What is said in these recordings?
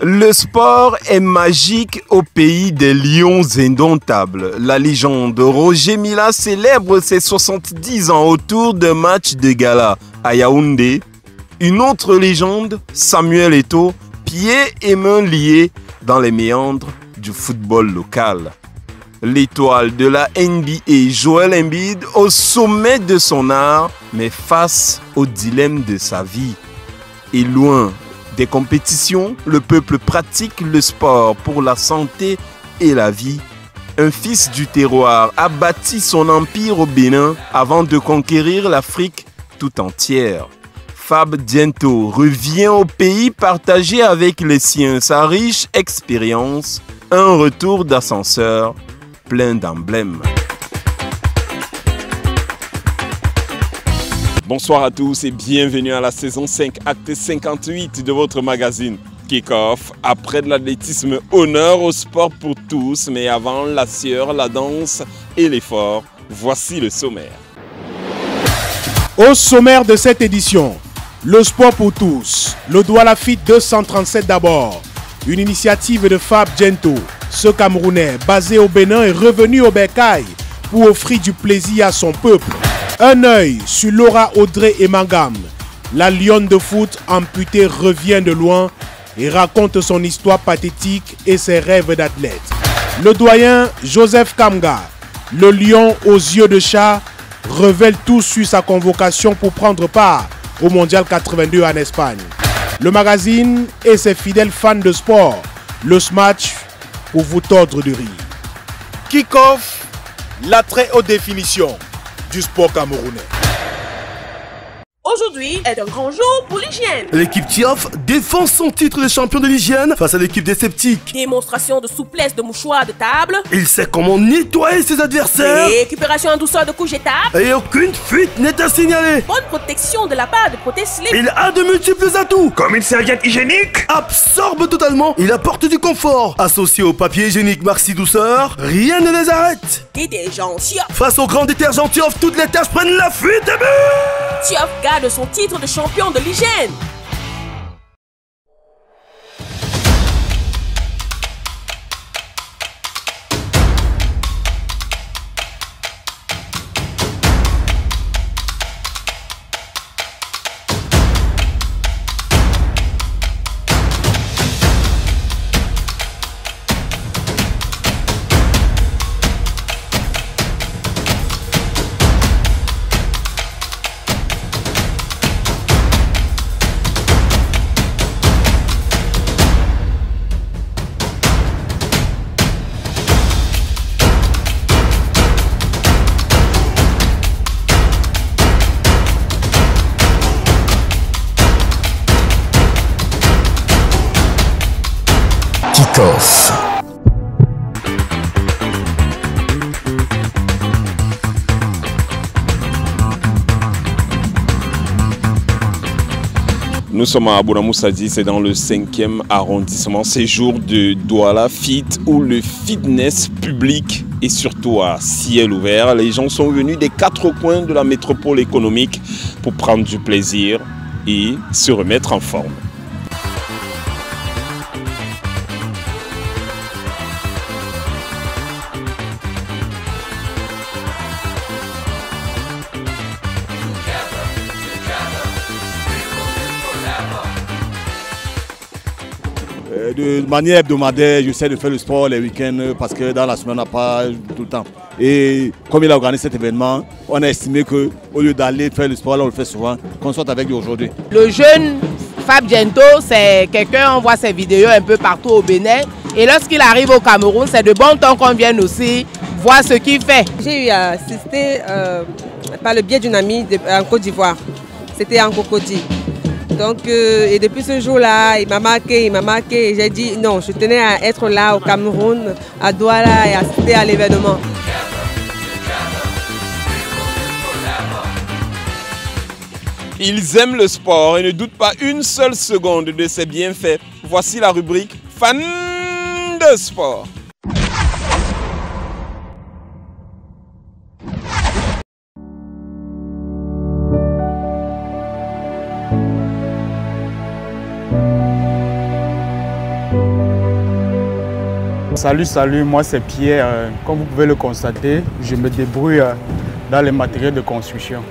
Le sport est magique au pays des lions indomptables. La légende Roger Mila célèbre ses 70 ans autour d'un match de gala à Yaoundé. Une autre légende, Samuel Eto'o, pieds et mains liés dans les méandres du football local. L'étoile de la NBA, Joel Embiid, au sommet de son art, mais face au dilemme de sa vie. Et loin des compétitions, le peuple pratique le sport pour la santé et la vie. Un fils du terroir a bâti son empire au Bénin avant de conquérir l'Afrique tout entière. Fab Diento revient au pays partager avec les siens sa riche expérience, un retour d'ascenseur plein d'emblèmes. Bonsoir à tous et bienvenue à la saison 5, acte 58 de votre magazine Kick-Off. Après de l'athlétisme, honneur au sport pour tous, mais avant la sueur, la danse et l'effort, voici le sommaire. Au sommaire de cette édition, le sport pour tous, le Douala Fit 237 d'abord, une initiative de Fab Diento. Ce Camerounais, basé au Bénin, est revenu au Bercail pour offrir du plaisir à son peuple. Un œil sur Laura Audrey et Mangam. La lionne de foot amputée revient de loin et raconte son histoire pathétique et ses rêves d'athlète. Le doyen Joseph Kamga, le lion aux yeux de chat, révèle tout sur sa convocation pour prendre part au Mondial 82 en Espagne. Le magazine et ses fidèles fans de sport, le Smash pour vous tordre de rire. Kick-Off, la très haute définition du sport camerounais. Aujourd'hui est un grand jour pour l'hygiène. L'équipe TIOF défend son titre de champion de l'hygiène face à l'équipe des sceptiques. Démonstration de souplesse de mouchoirs de table. Il sait comment nettoyer ses adversaires. Récupération en douceur de couche jetable. Et aucune fuite n'est à signaler. Bonne protection de la part de protège-slip. Il a de multiples atouts. Comme une serviette hygiénique. Absorbe totalement. Il apporte du confort. Associé au papier hygiénique Maxi Douceur, rien ne les arrête. Détergent TIOF. Face au grand détergent TIOF, toutes les tâches prennent la fuite et but. TIOF garde son titre de champion de l'hygiène. Kick-Off. Nous sommes à Abouna Moussadi, c'est dans le 5e arrondissement, séjour de Douala Fit où le fitness public est surtout à ciel ouvert. Les gens sont venus des 4 coins de la métropole économique pour prendre du plaisir et se remettre en forme. De manière hebdomadaire, j'essaie de faire le sport les week-ends parce que dans la semaine, on n'a pas tout le temps. Et comme il a organisé cet événement, on a estimé qu'au lieu d'aller faire le sport, là on le fait souvent, qu'on soit avec lui aujourd'hui. Le jeune Fab Diento, c'est quelqu'un, on voit ses vidéos un peu partout au Bénin. Et lorsqu'il arrive au Cameroun, c'est de bon temps qu'on vienne aussi voir ce qu'il fait. J'ai eu à assister par le biais d'une amie en Côte d'Ivoire. C'était en Cocody. Donc, et depuis ce jour-là, il m'a marqué. Et j'ai dit non, je tenais à être là au Cameroun, à Douala et assister à l'événement. Ils aiment le sport et ne doutent pas une seule seconde de ses bienfaits. Voici la rubrique Fan de sport. Salut, moi c'est Pierre. Comme vous pouvez le constater, je me débrouille dans les matériels de construction.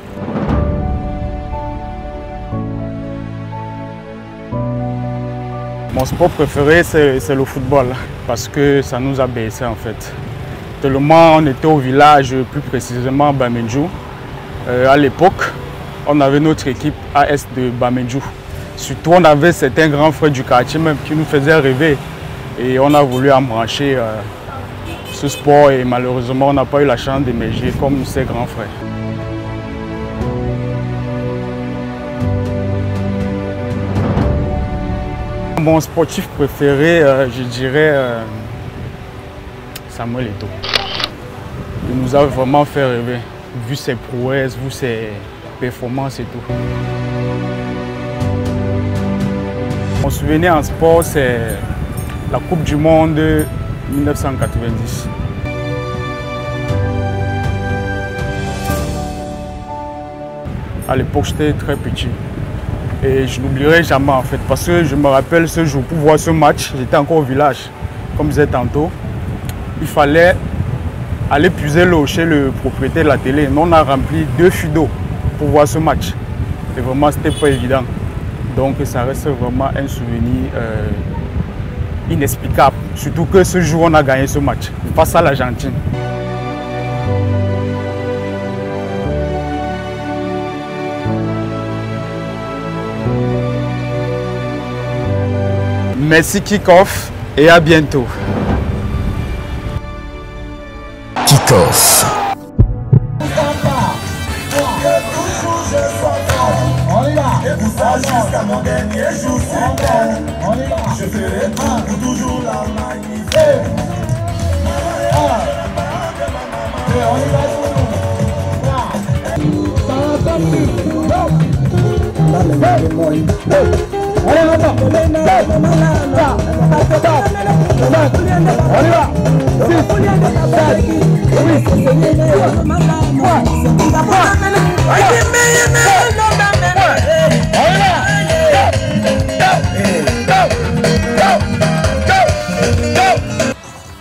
Mon sport préféré c'est le football parce que ça nous a baissé en fait. Tellement on était au village, plus précisément à Bamendjou. À l'époque, on avait notre équipe AS de Bamendjou. Surtout on avait certains grands frères du quartier même qui nous faisaient rêver. Et on a voulu embrancher ce sport et malheureusement on n'a pas eu la chance d'émerger comme ses grands frères. Mon sportif préféré, je dirais Samuel Eto'o. Il nous a vraiment fait rêver, vu ses prouesses, vu ses performances et tout. Mon souvenir en sport, c'est la Coupe du Monde 1990. À l'époque, j'étais très petit. Et je n'oublierai jamais en fait, parce que je me rappelle ce jour, pour voir ce match, j'étais encore au village, comme je disais tantôt. Il fallait aller puiser l'eau chez le propriétaire de la télé. Nous, on a rempli 2 fûts d'eau pour voir ce match. Et vraiment, c'était pas évident. Donc, ça reste vraiment un souvenir inexplicable. Surtout que ce jour, on a gagné ce match face à l'Argentine. Merci Kickoff et à bientôt. Kickoff. On y va. Et pour ça, jusqu'à mon dernier jour, on y va. Je ferai tout pour toujours la magnifier. On y va.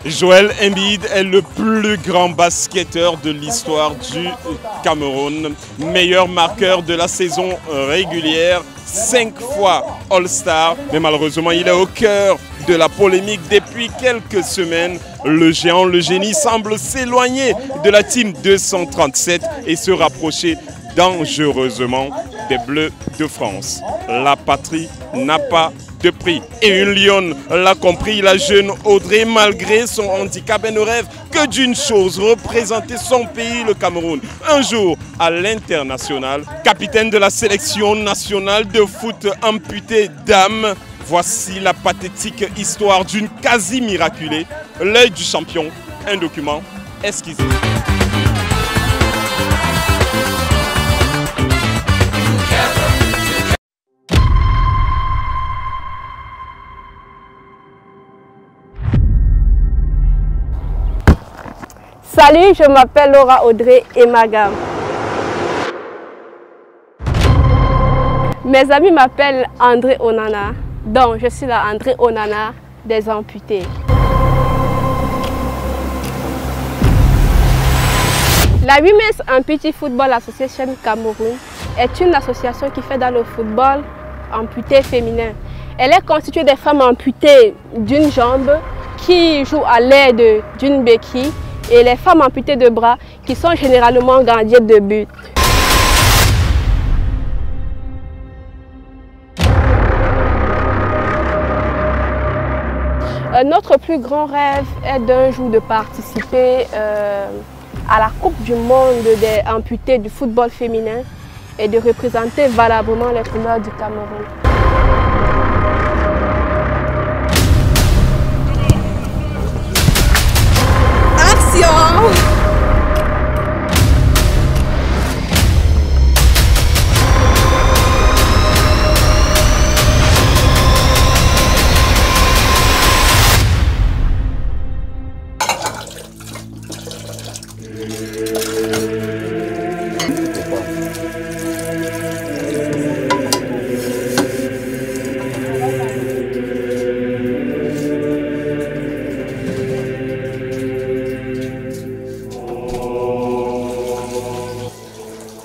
Joel Embiid est le plus grand basketteur de l'histoire du Cameroun. Meilleur marqueur de la saison régulière, 5 fois All-Star. Mais malheureusement, il est au cœur de la polémique depuis quelques semaines. Le géant, le génie, semble s'éloigner de la team 237 et se rapprocher dangereusement des Bleus de France. La patrie n'a pas de prix. Et une lionne l'a compris, la jeune Audrey, malgré son handicap, elle ne rêve que d'une chose, représenter son pays, le Cameroun, un jour à l'international. Capitaine de la sélection nationale de foot amputée dames, voici la pathétique histoire d'une quasi miraculée. L'œil du champion, un document esquissé. Salut, je m'appelle Laura Audrey Emagam. Mes amis m'appellent André Onana, donc je suis la André Onana des amputés. La Women's Amputee Football Association Cameroun est une association qui fait dans le football amputé féminin. Elle est constituée des femmes amputées d'une jambe qui jouent à l'aide d'une béquille et les femmes amputées de bras qui sont généralement gardiennes de but. Notre plus grand rêve est d'un jour de participer à la Coupe du monde des amputés du football féminin et de représenter valablement les couleurs du Cameroun.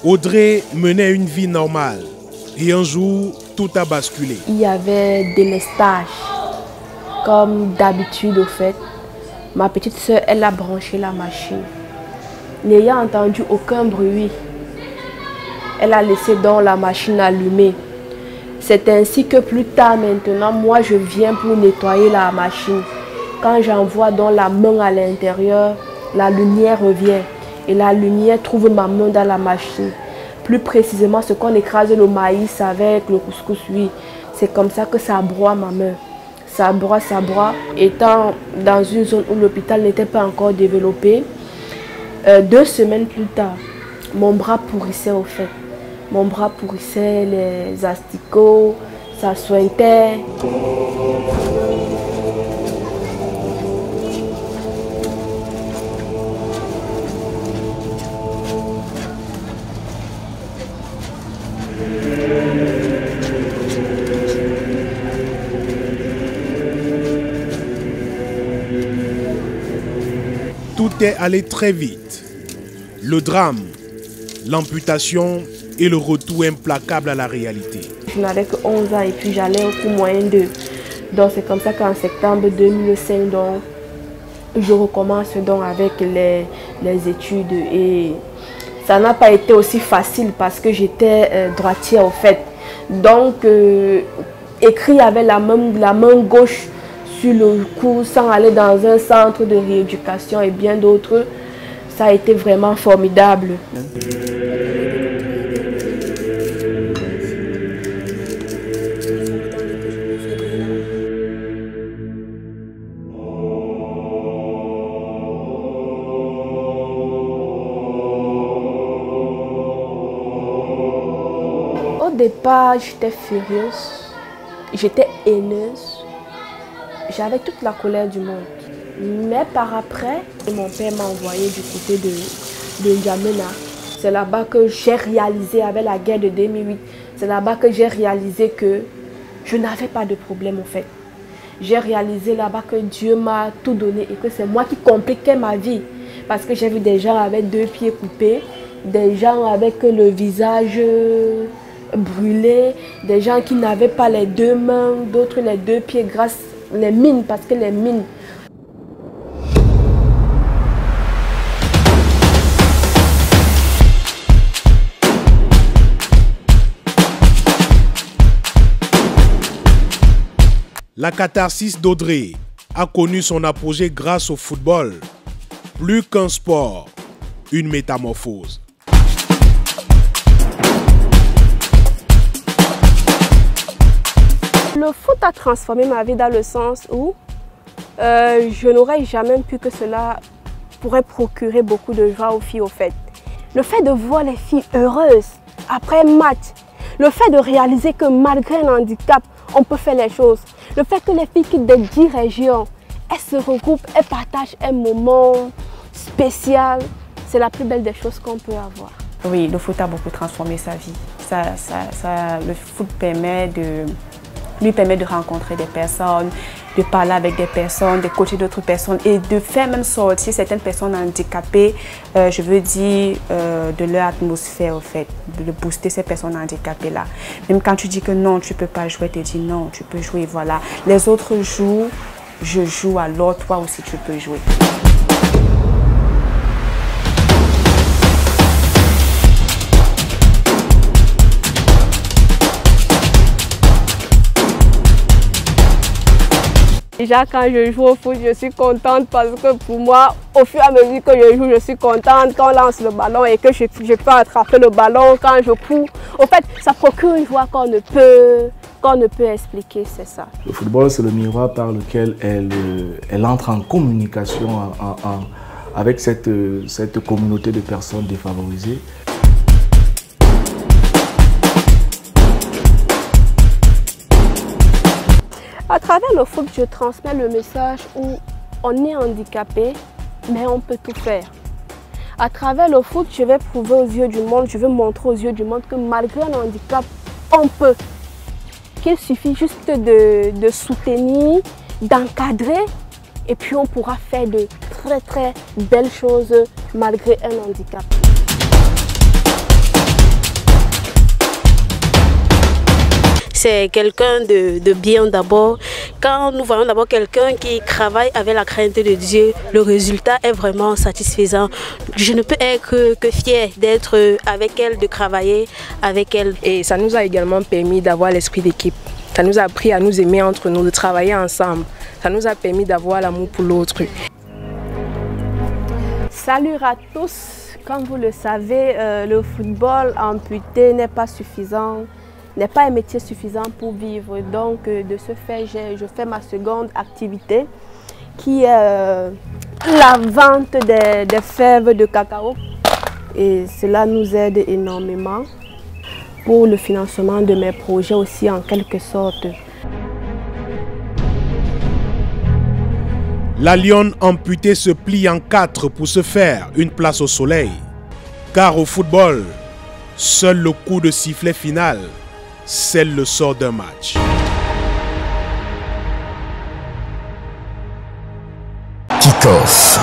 Audrey menait une vie normale et un jour, tout a basculé. Il y avait des lestages, comme d'habitude au fait. Ma petite sœur, elle a branché la machine. N'ayant entendu aucun bruit, elle a laissé donc la machine allumée. C'est ainsi que plus tard maintenant, moi je viens pour nettoyer la machine. Quand j'envoie donc la main à l'intérieur, la lumière revient. Et la lumière trouve ma main dans la machine. Plus précisément, ce qu'on écrase le maïs avec le couscous, oui. C'est comme ça que ça broie ma main. Ça broie. Étant dans une zone où l'hôpital n'était pas encore développé, 2 semaines plus tard, mon bras pourrissait au fait. Mon bras pourrissait, les asticots, ça sointait. Tout est allé très vite. Le drame, l'amputation et le retour implacable à la réalité. Je n'avais que 11 ans et puis j'allais au cours moyen 2. Donc c'est comme ça qu'en septembre 2005, donc, je recommence donc avec les études. Et ça n'a pas été aussi facile parce que j'étais droitière au fait. Donc écrire avec la main gauche sur le cou sans aller dans un centre de rééducation et bien d'autres, ça a été vraiment formidable. Au départ, j'étais furieuse, j'étais haineuse. J'avais toute la colère du monde. Mais par après, mon père m'a envoyé du côté de N'Djamena. C'est là-bas que j'ai réalisé, avec la guerre de 2008, c'est là-bas que j'ai réalisé que je n'avais pas de problème en fait. J'ai réalisé là-bas que Dieu m'a tout donné et que c'est moi qui compliquais ma vie. Parce que j'ai vu des gens avec 2 pieds coupés, des gens avec le visage brûlé, des gens qui n'avaient pas les 2 mains, d'autres les 2 pieds grâce les mines, parce que les mines. La catharsis d'Audrey a connu son apogée grâce au football. Plus qu'un sport, une métamorphose. Le foot a transformé ma vie dans le sens où je n'aurais jamais pu que cela pourrait procurer beaucoup de joie aux filles au fait. Le fait de voir les filles heureuses après un match, le fait de réaliser que malgré un handicap, on peut faire les choses. Le fait que les filles quittent des 10 régions, elles se regroupent, elles partagent un moment spécial. C'est la plus belle des choses qu'on peut avoir. Oui, le foot a beaucoup transformé sa vie. Le foot lui permet de rencontrer des personnes, de parler avec des personnes, de coacher d'autres personnes et de faire même sortir certaines personnes handicapées, je veux dire, de leur atmosphère, au fait, de booster ces personnes handicapées-là. Même quand tu dis que non, tu ne peux pas jouer, tu dis non, tu peux jouer, voilà. Les autres jouent, je joue, alors toi aussi tu peux jouer. Déjà quand je joue au foot, je suis contente parce que pour moi, au fur et à mesure que je joue, je suis contente quand on lance le ballon et que je peux attraper le ballon quand je cours. Au fait, ça procure une joie qu'on ne peut expliquer, c'est ça. Le football, c'est le miroir par lequel elle entre en communication avec cette communauté de personnes défavorisées. À travers le foot, je transmets le message où on est handicapé, mais on peut tout faire. À travers le foot, je vais prouver aux yeux du monde, je veux montrer aux yeux du monde que malgré un handicap, on peut. Qu'il suffit juste de soutenir, d'encadrer, et puis on pourra faire de très très belles choses malgré un handicap. c'est quelqu'un de bien d'abord. Quand nous voyons d'abord quelqu'un qui travaille avec la crainte de Dieu, le résultat est vraiment satisfaisant. Je ne peux être que fière d'être avec elle, de travailler avec elle. Et ça nous a également permis d'avoir l'esprit d'équipe. Ça nous a appris à nous aimer entre nous, de travailler ensemble. Ça nous a permis d'avoir l'amour pour l'autre. Salut à tous. Comme vous le savez, le football amputé n'est pas suffisant, n'est pas un métier suffisant pour vivre. Donc, de ce fait, je fais ma seconde activité qui est la vente des fèves de cacao. Et cela nous aide énormément pour le financement de mes projets aussi en quelque sorte. La lionne amputée se plie en 4 pour se faire une place au soleil. Car au football, seul le coup de sifflet final scelle le sort d'un match. Kick-off.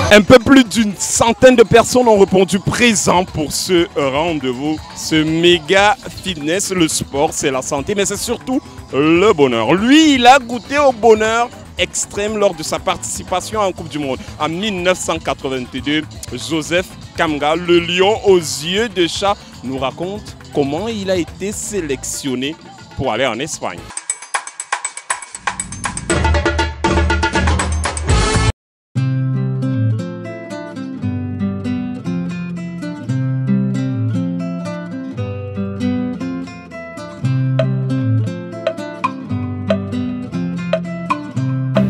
Un peu plus d'une centaine de personnes ont répondu présent pour ce rendez-vous. Ce méga fitness, le sport, c'est la santé, mais c'est surtout le bonheur. Lui, il a goûté au bonheur extrême lors de sa participation en Coupe du Monde. En 1982, Joseph Kamga, le lion aux yeux de chat, nous raconte comment il a été sélectionné pour aller en Espagne.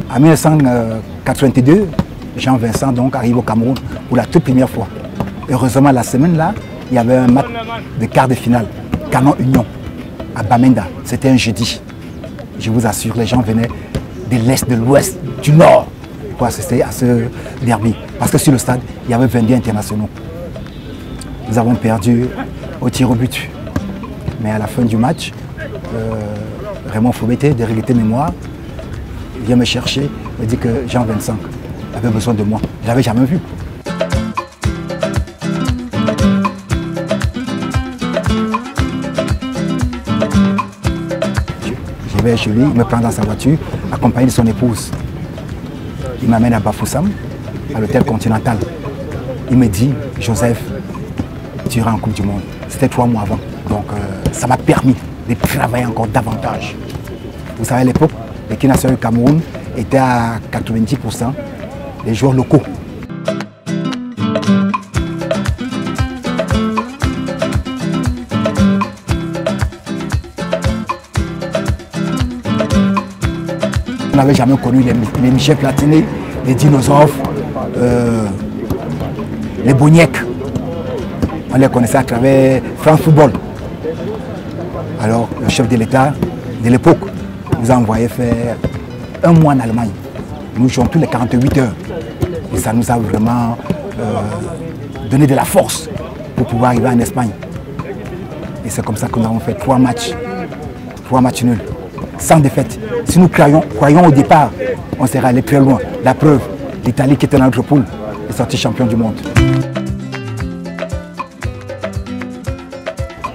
En 1982, Jean-Vincent donc arrive au Cameroun pour la toute première fois. Heureusement, la semaine-là, il y avait un match de quart de finale, Canon Union, à Bamenda. C'était un jeudi. Je vous assure, les gens venaient de l'Est, de l'Ouest, du Nord pour assister à ce derby. Parce que sur le stade, il y avait 22 internationaux. Nous avons perdu au tir au but. Mais à la fin du match, Raymond Foubeté, de Réalité Mémoire, vient me chercher, me dit que Jean-Vincent avait besoin de moi. Je ne l'avais jamais vu. Je vais chez lui, il me prend dans sa voiture, accompagné de son épouse. Il m'amène à Bafoussam, à l'hôtel Continental. Il me dit, Joseph, tu iras en Coupe du Monde. C'était 3 mois avant. Donc ça m'a permis de travailler encore davantage. Vous savez, à l'époque, l'équipe nationale du Cameroun était à 90% des joueurs locaux. On n'avait jamais connu les Michel Platini, les Dinosaures, les Boniek. On les connaissait à travers France Football. Alors, le chef de l'État de l'époque nous a envoyé faire 1 mois en Allemagne. Nous jouons tous les 48 heures. Et ça nous a vraiment donné de la force pour pouvoir arriver en Espagne. Et c'est comme ça que nous avons fait 3 matchs nuls, sans défaite. Si nous croyons au départ, on serait allé très loin. La preuve, l'Italie qui était dans notre poule est sortie champion du monde.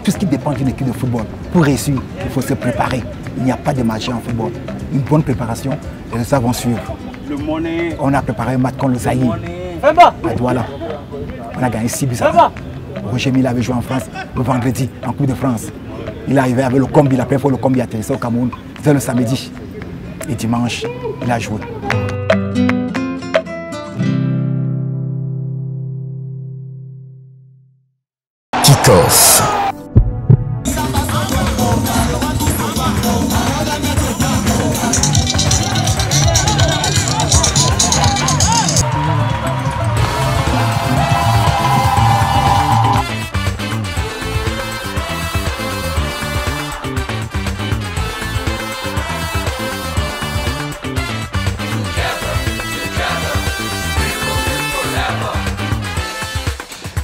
Tout ce qui dépend d'une équipe de football. Pour réussir, il faut se préparer. Il n'y a pas de magie en football. Une bonne préparation, les résultats vont suivre. On a préparé un match contre le Zaïre à Douala. On a gagné 6 buts. Roger Mila avait joué en France le vendredi en Coupe de France. Il est arrivé avec le combi, la première fois le combi a atterrissé au Cameroun. C'était le samedi. Et dimanche, il a joué. Kick-off.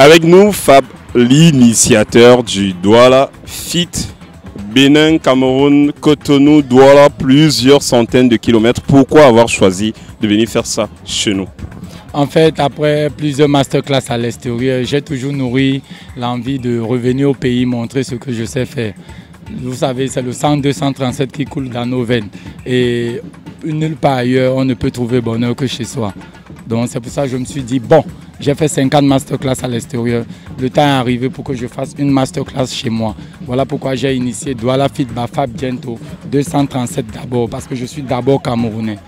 Avec nous, Fab, l'initiateur du Douala Fit Bénin, Cameroun, Cotonou, Douala, plusieurs centaines de kilomètres. Pourquoi avoir choisi de venir faire ça chez nous? En fait, après plusieurs masterclass à l'extérieur, j'ai toujours nourri l'envie de revenir au pays, montrer ce que je sais faire. Vous savez, c'est le sang 237 qui coule dans nos veines. Et nulle part ailleurs, on ne peut trouver bonheur que chez soi. Donc c'est pour ça que je me suis dit, bon, j'ai fait 50 masterclass à l'extérieur. Le temps est arrivé pour que je fasse une masterclass chez moi. Voilà pourquoi j'ai initié Douala Fit by Fab Gento 237 d'abord, parce que je suis d'abord camerounais.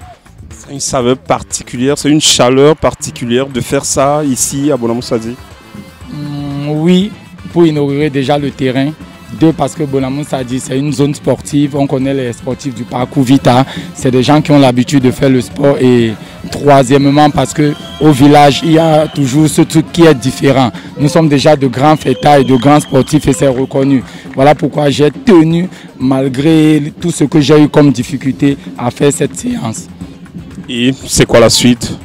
C'est une saveur particulière, c'est une chaleur particulière de faire ça ici à Bonamoussadi. Oui, pour inaugurer déjà le terrain. 2, parce que Bonamoussadi, c'est une zone sportive. On connaît les sportifs du parcours Vita. C'est des gens qui ont l'habitude de faire le sport. Et 3e, parce qu'au village, il y a toujours ce truc qui est différent. Nous sommes déjà de grands fêtards et de grands sportifs et c'est reconnu. Voilà pourquoi j'ai tenu, malgré tout ce que j'ai eu comme difficulté, à faire cette séance. Et c'est quoi la suite?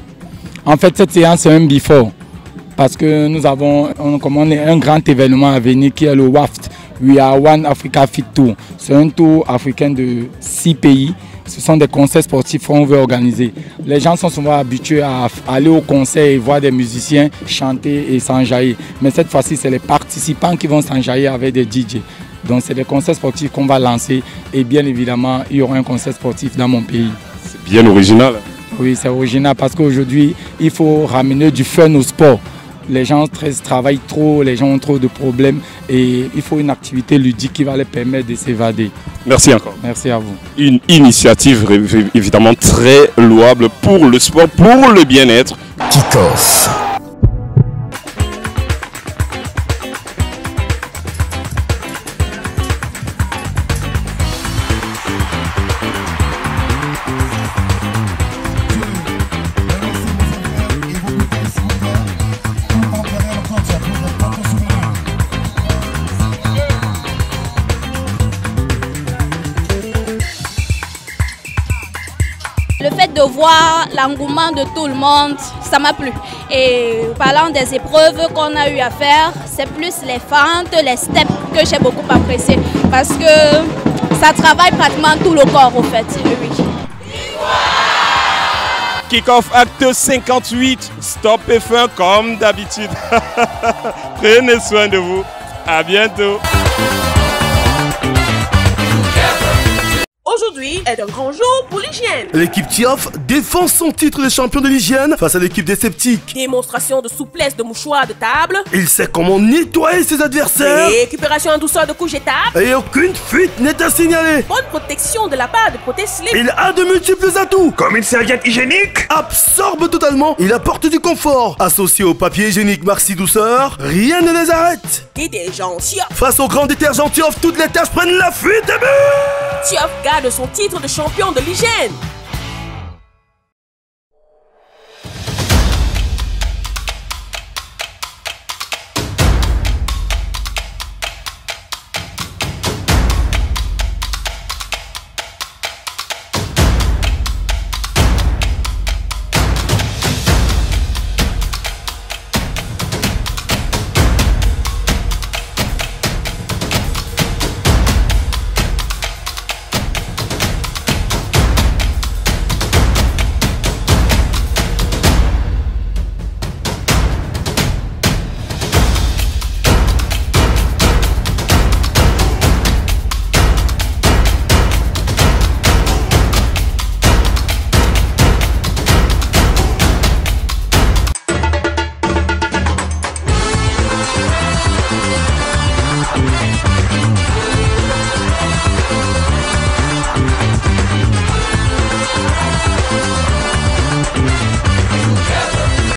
En fait, cette séance, c'est un before. Parce que nous avons un grand événement à venir qui est le WAFT. We Are One Africa Fit Tour. C'est un tour africain de 6 pays. Ce sont des concerts sportifs qu'on veut organiser. Les gens sont souvent habitués à aller au concert et voir des musiciens chanter et s'enjailler. Mais cette fois-ci, c'est les participants qui vont s'enjailler avec des DJ. Donc c'est des concerts sportifs qu'on va lancer. Et bien évidemment, il y aura un concert sportif dans mon pays. C'est bien original. Oui, c'est original parce qu'aujourd'hui, il faut ramener du fun au sport. Les gens travaillent trop, les gens ont trop de problèmes et il faut une activité ludique qui va les permettre de s'évader. Merci encore. Merci à vous. Une initiative évidemment très louable pour le sport, pour le bien-être. Kick-off. Le fait de voir l'engouement de tout le monde, ça m'a plu. Et parlant des épreuves qu'on a eu à faire, c'est plus les fentes, les steps que j'ai beaucoup apprécié. Parce que ça travaille pratiquement tout le corps, au fait. Oui. Kick-off acte 58, stop et fin comme d'habitude. Prenez soin de vous. À bientôt. Aujourd'hui est un grand jour pour l'hygiène. L'équipe Tioff défend son titre de champion de l'hygiène face à l'équipe des sceptiques. Démonstration de souplesse de mouchoirs de table. Il sait comment nettoyer ses adversaires. Récupération en douceur de couche étape. Et aucune fuite n'est à signaler. Bonne protection de la part de Proteslip. Il a de multiples atouts. Comme une serviette hygiénique. Absorbe totalement. Il apporte du confort. Associé au papier hygiénique Maxi Douceur, rien ne les arrête. Détergent Tioff. Face au grand détergent Tioff, toutes les tâches prennent la fuite et but. Tioff garde son titre de champion de l'hygiène.